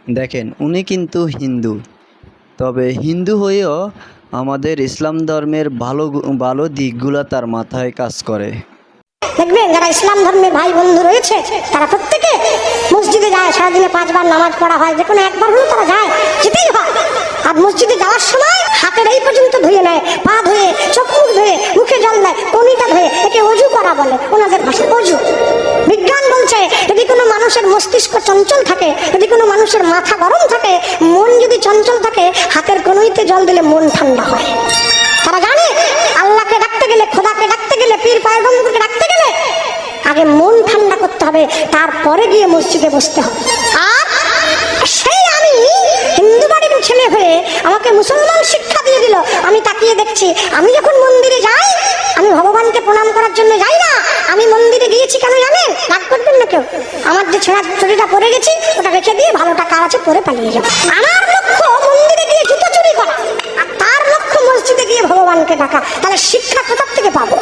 দেখেন উনি কিন্তু হিন্দু, তবে হিন্দু হয়েও আমাদের ইসলাম ধর্মের ভালো ভালো দিকগুলো তার মাথায় কাজ করে। দেখবেন যারা ইসলাম ধর্মের ভাই বন্ধু রয়েছে তারা প্রত্যেকে মসজিদে যায়, সারাদিনে 5 বার নামাজ পড়া হয়, যে কোনো একবার হলেও তারা যায়, যেতেই হয়। আর মসজিদে যাওয়ার সময় হাতের এই পর্যন্ত ধুয়ে নেয়, পা ধুয়ে, চোখ মুখ ধুয়ে, মুখে জল দেয়, কনিটা ধুয়ে, একে অজু করা বলে ওনাদের ভাষায়, অজু। বিজ্ঞান বলছে যদি কোনো মানুষের মস্তিষ্ক চঞ্চল থাকে, যদি কোনো মানুষের মাথা গরম থাকে, মন যদি চঞ্চল থাকে, হাতের কনুইতে জল দিলে মন ঠান্ডা হয়। তারা জানে আল্লাহকে ডাকতে গেলে, খোদাকে ডাকতে গেলে, পীর পয়গম্বরকে ডাকতে গেলে আগে মন ঠান্ডা করতে হবে, তারপরে গিয়ে মসজিদে বসতে হবে। আর সেই আমি হিন্দু বাড়ির ছেলে হয়ে আমাকে মুসলমান শিক্ষা দিয়ে দিল, আমি তাকিয়ে দেখছি। আমি যখন মন্দিরে যাই, আমি ভগবানকে প্রণাম করার জন্য যাই না, আমি মন্দিরে গিয়েছি কেন জানেন? রাগ করবেন না কেউ, আমার যে ছেঁড়া চুরিটা পরে গেছি ওটা রেখে দিয়ে ভালো টাকা আছে পরে পালিয়ে যাবো। আমার লক্ষ্য মন্দিরে গিয়ে জুতো চুরি করা, আর তার লক্ষ্য মসজিদে গিয়ে ভগবানকে ডাকা। তাহলে শিক্ষা কোথা থেকে পাবো?